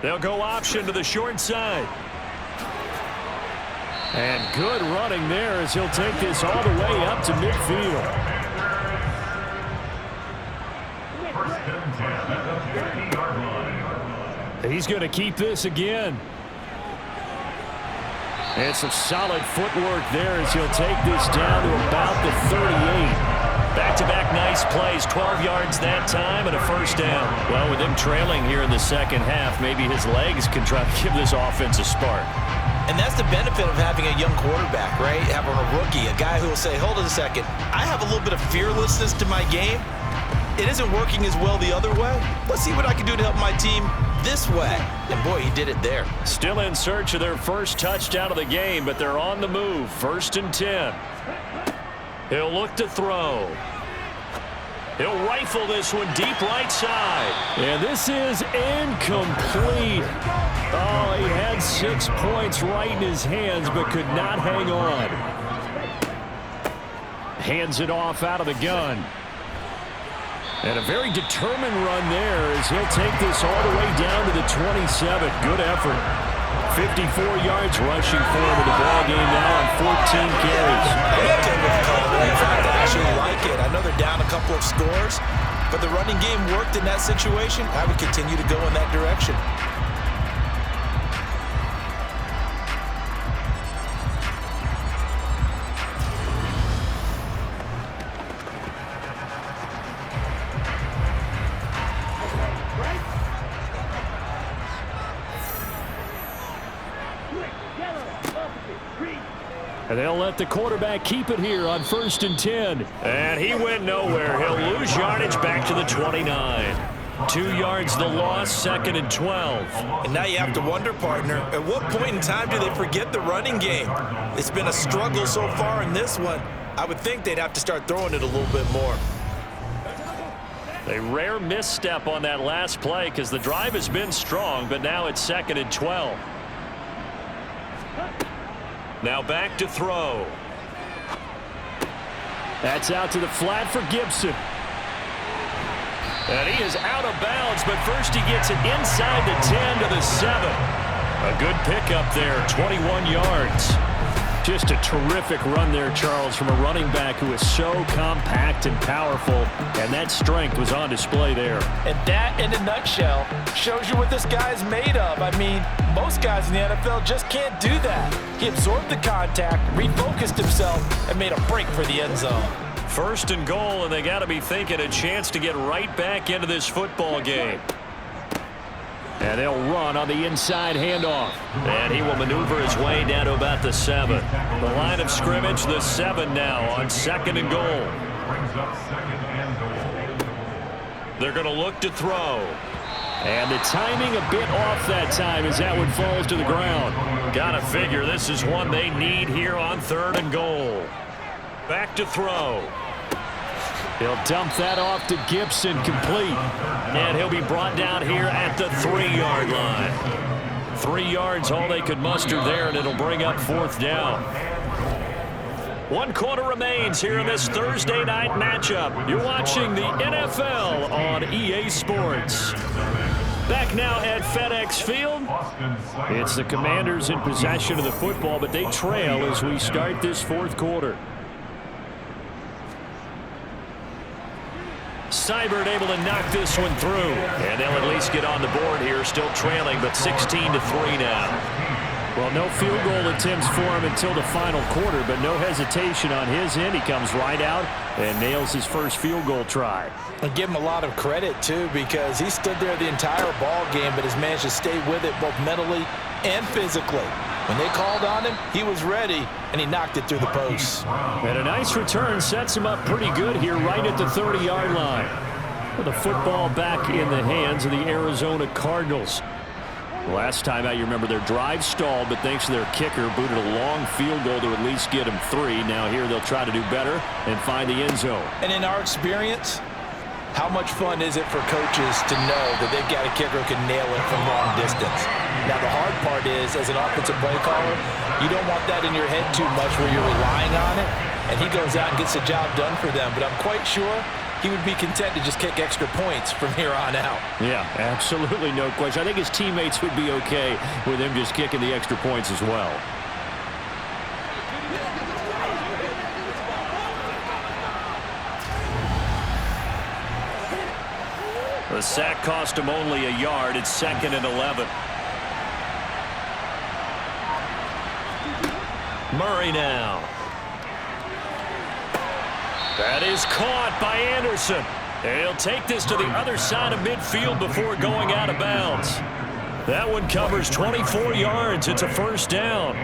They'll go option to the short side. And good running there as he'll take this all the way up to midfield. He's going to keep this again. And some solid footwork there as he'll take this down to about the 38. Back-to-back nice plays, 12 yards that time and a 1st down. Well, with him trailing here in the 2nd half, maybe his legs can try to give this offense a spark. And that's the benefit of having a young quarterback, right? Having a rookie, a guy who will say, hold on a second, I have a little bit of fearlessness to my game. It isn't working as well the other way. Let's see what I can do to help my team this way. And boy, he did it there. Still in search of their 1st touchdown of the game, but they're on the move. 1st and 10. He'll look to throw. He'll rifle this one deep right side. And this is incomplete. Oh, he had 6 points right in his hands, but could not hang on. Hands it off out of the gun. And a very determined run there as he'll take this all the way down to the 27. Good effort. 54 yards rushing for him in the ball game now on 14 carries. In fact, I actually like it. I know they're down a couple of scores, but the running game worked in that situation. I would continue to go in that direction. And they'll let the quarterback keep it here on 1st and 10. And he went nowhere. He'll lose yardage back to the 29. 2 yards the loss, 2nd and 12. And now you have to wonder, partner, at what point in time do they forget the running game? It's been a struggle so far in this one. I would think they'd have to start throwing it a little bit more. A rare misstep on that last play because the drive has been strong, but now it's 2nd and 12. Now back to throw. That's out to the flat for Gibson. And he is out of bounds, but first he gets it inside the 10 to the 7. A good pickup there, 21 yards. Just a terrific run there, Charles, from a running back who is so compact and powerful, and that strength was on display there. And that, in a nutshell, shows you what this guy's made of. I mean, most guys in the NFL just can't do that. He absorbed the contact, refocused himself, and made a break for the end zone. 1st and goal, and they got to be thinking a chance to get right back into this football game. And they'll run on the inside handoff. And he will maneuver his way down to about the 7. The line of scrimmage, the 7 now on 2nd and goal. Brings up 2nd and goal. They're going to look to throw. And the timing a bit off that time as that one falls to the ground. Got to figure this is one they need here on 3rd and goal. Back to throw. He'll dump that off to Gibson, complete. And he'll be brought down here at the 3-yard line. 3 yards, all they could muster there, and it'll bring up 4th down. 1 quarter remains here in this Thursday night matchup. You're watching the NFL on EA Sports. Back now at FedEx Field. It's the Commanders in possession of the football, but they trail as we start this 4th quarter. Seibert able to knock this one through. And they'll at least get on the board here, still trailing, but 16-3 now. Well, no field goal attempts for him until the final quarter, but no hesitation on his end. He comes right out and nails his first field goal try. And give him a lot of credit, too, because he stood there the entire ball game, but has managed to stay with it both mentally and physically. When they called on him, he was ready, and he knocked it through the posts. And a nice return sets him up pretty good here right at the 30-yard line. With the football back in the hands of the Arizona Cardinals. Last time out, you remember their drive stalled, but thanks to their kicker, booted a long field goal to at least get them 3. Now here they'll try to do better and find the end zone. And in our experience, how much fun is it for coaches to know that they've got a kicker who can nail it from long distance? Now, the hard part is, as an offensive play caller, you don't want that in your head too much where you're relying on it, and he goes out and gets the job done for them. But I'm quite sure he would be content to just kick extra points from here on out. Yeah, absolutely no question. I think his teammates would be okay with him just kicking the extra points as well. The sack cost him only a yard. It's 2nd and 11. Murray now. That is caught by Anderson. And he'll take this to the other side of midfield before going out of bounds. That one covers 24 yards. It's a 1st down.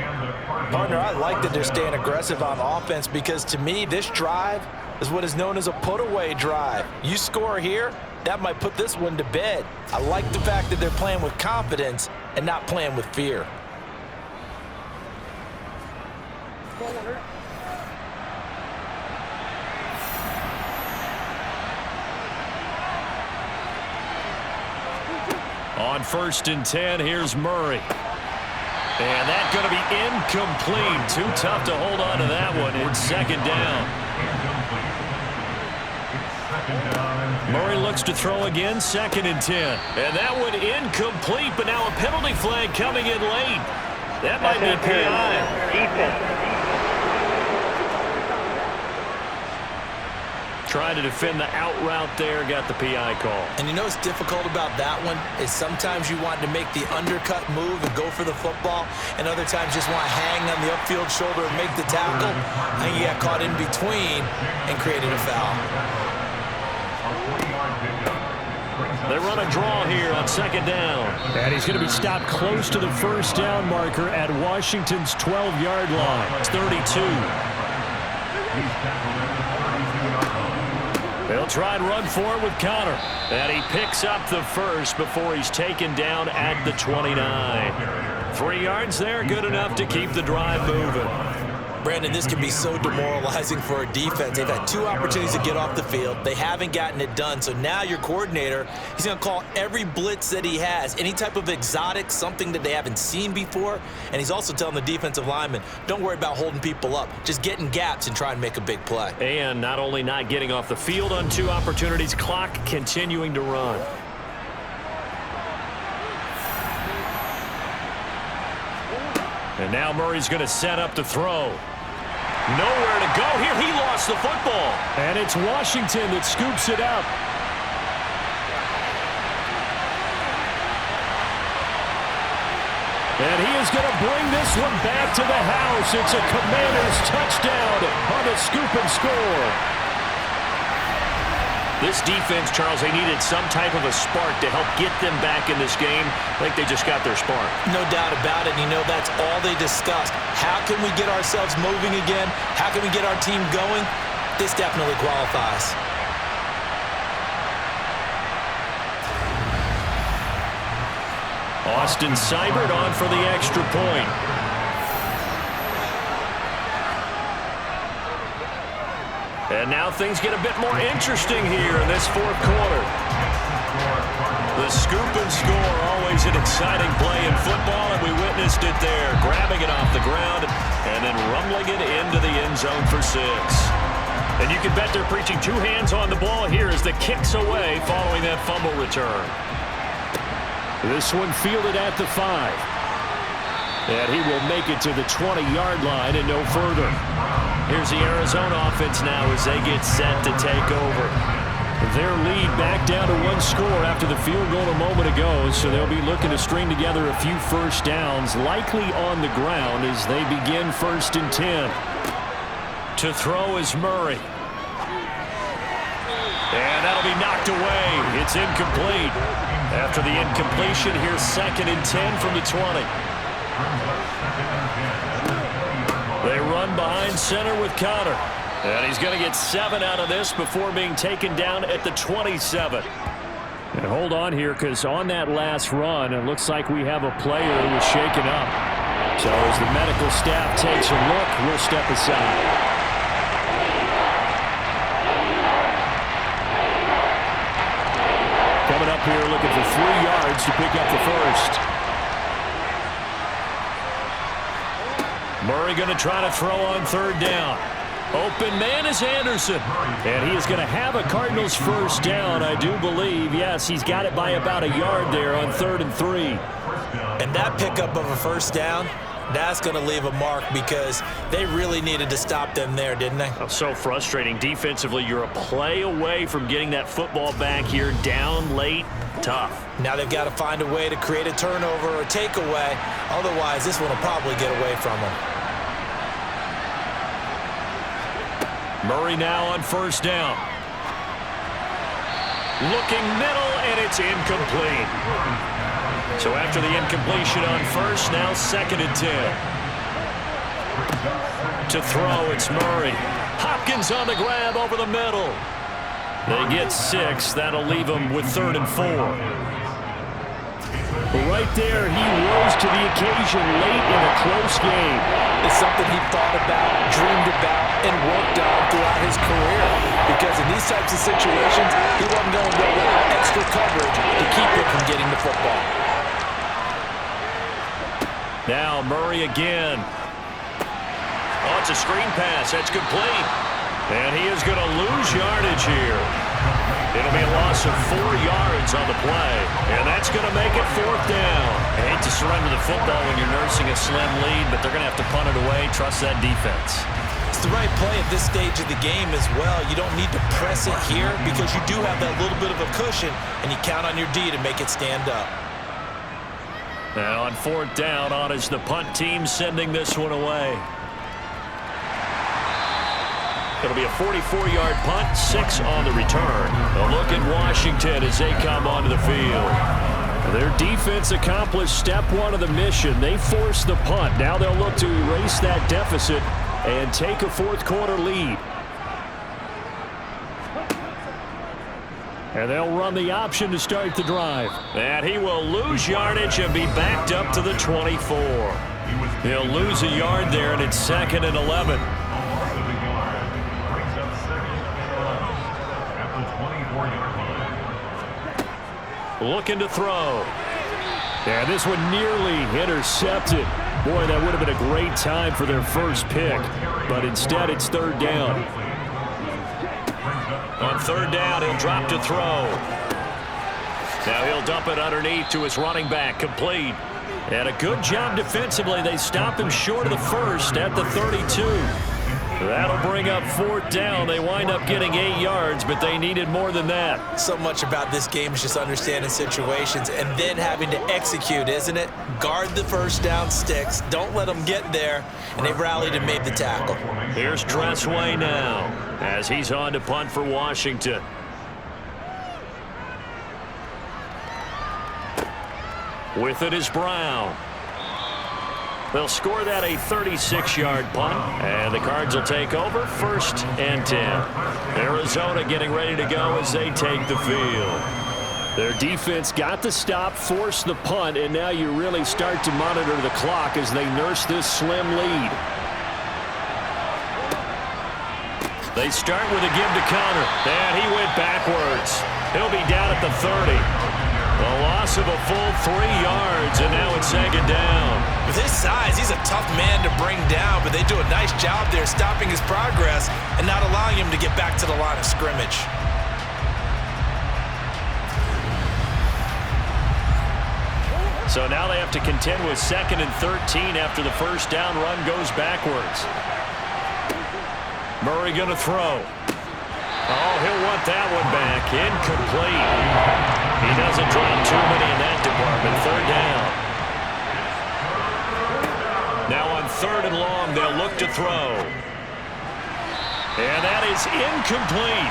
Partner, I like that they're staying aggressive on offense because, to me, this drive is what is known as a put-away drive. You score here, that might put this one to bed. I like the fact that they're playing with confidence and not playing with fear. On 1st and 10, here's Murray. And that's going to be incomplete. Too tough to hold on to that one. It's 2nd down. Murray looks to throw again, 2nd and 10. And that one incomplete, but now a penalty flag coming in late. That might be PI. Trying to defend the out route there, got the PI call. And you know what's difficult about that one is sometimes you want to make the undercut move and go for the football, and other times just want to hang on the upfield shoulder and make the tackle. I think he got caught in between and created a foul. They run a draw here on 2nd down. And he's going to be stopped close to the 1st down marker at Washington's 12-yard line. It's 32. They'll try and run for it with Connor. And he picks up the 1st before he's taken down at the 29. 3 yards there, good enough to keep the drive moving. Brandon, this can be so demoralizing for a defense. They've had 2 opportunities to get off the field. They haven't gotten it done. So now your coordinator, he's going to call every blitz that he has, any type of exotic, something that they haven't seen before. And he's also telling the defensive lineman, don't worry about holding people up. Just get in gaps and try and make a big play. And not only not getting off the field on 2 opportunities, clock continuing to run. And now Murray's going to set up to throw. Nowhere to go here. He lost the football. And it's Washington that scoops it up. And he is going to bring this one back to the house. It's a Commanders touchdown on the scoop and score. This defense, Charles, they needed some type of a spark to help get them back in this game. I think they just got their spark. No doubt about it. You know, that's all they discussed. How can we get ourselves moving again? How can we get our team going? This definitely qualifies. Austin Seibert on for the extra point. And now things get a bit more interesting here in this fourth quarter. The scoop and score, always an exciting play in football, and we witnessed it there, grabbing it off the ground and then rumbling it into the end zone for 6. And you can bet they're preaching 2 hands on the ball here as the kick's away following that fumble return. This one fielded at the 5. And he will make it to the 20-yard line and no further. Here's the Arizona offense now as they get set to take over. Their lead back down to 1 score after the field goal a moment ago, so they'll be looking to string together a few first downs, likely on the ground as they begin 1st and 10. To throw is Murray. And that'll be knocked away. It's incomplete. After the incompletion, here's 2nd and 10 from the 20. They run behind center with Connor. And he's going to get 7 out of this before being taken down at the 27. And hold on here, because on that last run, it looks like we have a player who was shaken up. So as the medical staff takes a look, we'll step aside. Coming up here looking for 3 yards to pick up the first. Murray going to try to throw on 3rd down. Open man is Anderson. And he is going to have a Cardinals first down, I do believe. Yes, he's got it by about a yard there on 3rd and 3. And that pickup of a first down, that's going to leave a mark because they really needed to stop them there, didn't they? Oh, so frustrating. Defensively, you're a play away from getting that football back here down late. Tough. Now they've got to find a way to create a turnover or takeaway. Otherwise, this one will probably get away from them. Murray now on 1st down. Looking middle, and it's incomplete. So after the incompletion on 1st, now 2nd and 10. To throw, it's Murray. Hopkins on the grab over the middle. They get 6. That'll leave them with 3rd and 4. Right there, he rose to the occasion late in a close game. It's something he thought about, dreamed about, and worked on throughout his career. Because in these types of situations, he wasn't going to go without extra coverage to keep it from getting the football. Now Murray again. Oh, it's a screen pass. That's complete. And he is going to lose yardage here. It'll be a loss of 4 yards on the play. And that's going to make it 4th down. I hate to surrender the football when you're nursing a slim lead, but they're going to have to punt it away. Trust that defense. It's the right play at this stage of the game as well. You don't need to press it here because you do have that little bit of a cushion, and you count on your D to make it stand up. Now on 4th down, on is the punt team sending this one away. It'll be a 44-yard punt, 6 on the return. A look at Washington as they come onto the field. Their defense accomplished step 1 of the mission. They forced the punt. Now they'll look to erase that deficit and take a 4th quarter lead. And they'll run the option to start the drive. And he will lose yardage and be backed up to the 24. He'll lose a yard there, and it's 2nd and 11. Looking to throw. Yeah, this one nearly intercepted. Boy, that would have been a great time for their first pick. But instead, it's 3rd down. On 3rd down, he'll drop to throw. Now he'll dump it underneath to his running back. Complete. And a good job defensively. They stop him short of the first at the 32. That'll bring up 4th down. They wind up getting 8 yards, but they needed more than that. So much about this game is just understanding situations and then having to execute, isn't it? Guard the first down sticks. Don't let them get there. And they rallied and made the tackle. Here's Tressway now as he's on to punt for Washington. With it is Brown. They'll score that a 36-yard punt, and the Cards will take over 1st and 10. Arizona getting ready to go as they take the field. Their defense got the stop, forced the punt, and now you really start to monitor the clock as they nurse this slim lead. They start with a give to counter, and he went backwards. He'll be down at the 30. A loss of a full 3 yards, and now it's 2nd down. With his size, he's a tough man to bring down, but they do a nice job there stopping his progress and not allowing him to get back to the line of scrimmage. So now they have to contend with 2nd and 13 after the first down run goes backwards. Murray going to throw. Oh, he'll want that one back. Incomplete. He doesn't drop too many in that department. 3rd down. Now on 3rd and long, they'll look to throw. And that is incomplete.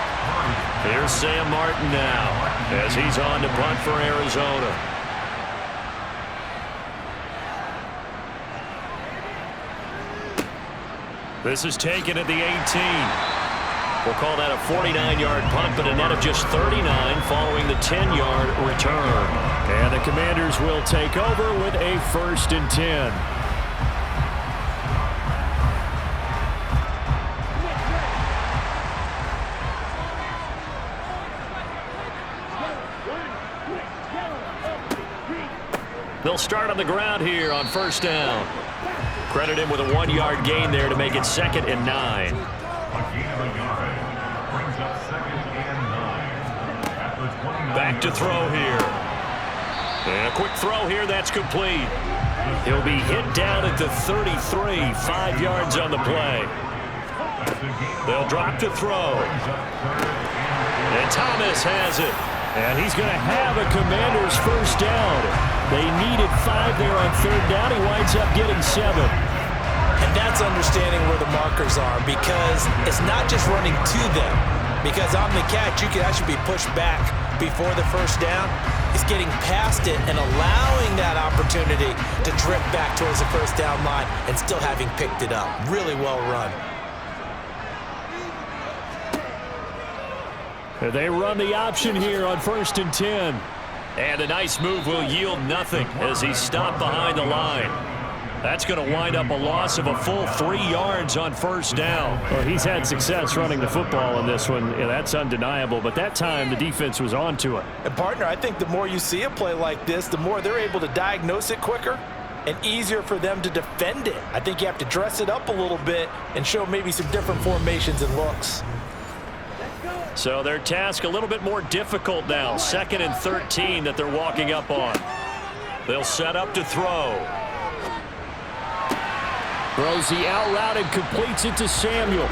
Here's Sam Martin now as he's on to punt for Arizona. This is taken at the 18. We'll call that a 49-yard punt, but a net of just 39 following the 10-yard return. And the Commanders will take over with a 1st and 10. They'll start on the ground here on 1st down. Credit him with a 1-yard gain there to make it 2nd and 9. Back to throw here. And a quick throw here, that's complete. He'll be hit down at the 33, 5 yards on the play. They'll drop to throw. And Thomas has it. And he's going to have a Commanders 1st down. They needed 5 there on 3rd down. He winds up getting 7. And that's understanding where the markers are, because it's not just running to them. Because on the catch, you can actually be pushed back before the 1st down. It's getting past it and allowing that opportunity to drift back towards the 1st down line and still having picked it up. Really well run. They run the option here on 1st and 10. And a nice move will yield nothing as he's stopped behind the line. That's going to wind up a loss of a full 3 yards on 1st down. Well, he's had success running the football in this one. Yeah, that's undeniable. But that time, the defense was on to it. And, partner, I think the more you see a play like this, the more they're able to diagnose it quicker and easier for them to defend it. I think you have to dress it up a little bit and show maybe some different formations and looks. So their task a little bit more difficult now. 2nd and 13 that they're walking up on. They'll set up to throw. Throws the out route and completes it to Samuel. The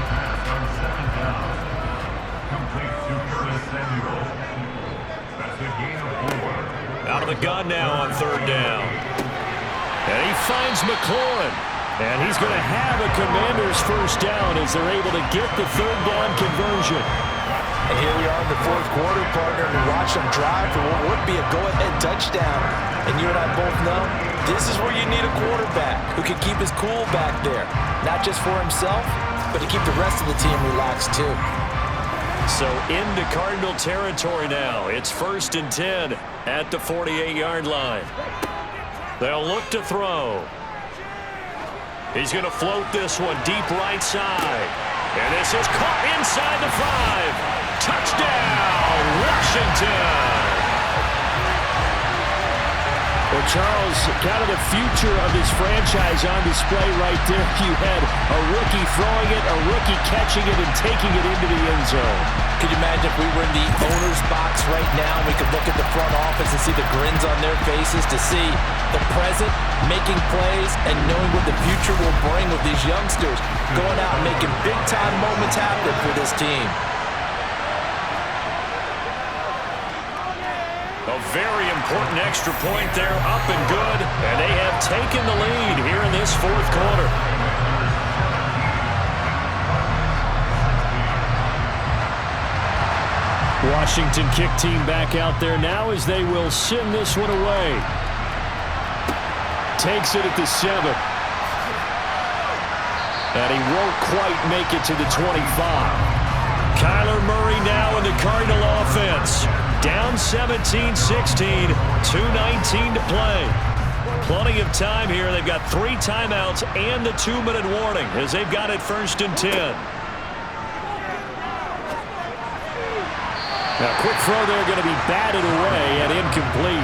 pass on 2nd down. Complete to Curtis Samuel. That's a gain of 4. Out of the gun now on 3rd down. And he finds McLaurin. And he's going to have a Commanders 1st down as they're able to get the 3rd down conversion. And here we are in the 4th quarter, partner, and we watch them drive for what would be a go-ahead touchdown. And you and I both know this is where you need a quarterback who can keep his cool back there. Not just for himself, but to keep the rest of the team relaxed too. So into Cardinal territory now. It's 1st and 10 at the 48-yard line. They'll look to throw. He's going to float this one deep right side. And this is caught inside the 5. Touchdown, Washington. Well, Well, Charles, kind of the future of this franchise on display right there. You had a rookie throwing it, a rookie catching it, and taking it into the end zone. Could you imagine if we were in the owner's box right now, we could look at the front office and see the grins on their faces, to see the present making plays and knowing what the future will bring with these youngsters going out and making big-time moments happen for this team. A very important extra point there, up and good, and they have taken the lead here in this fourth quarter. Washington kick team back out there now as they will send this one away. Takes it at the 7. And he won't quite make it to the 25. Kyler Murray now in the Cardinal offense. Down 17-16, 2:19 to play. Plenty of time here. They've got 3 timeouts and the 2-minute warning as they've got it 1st and 10. Now, quick throw there going to be batted away and incomplete.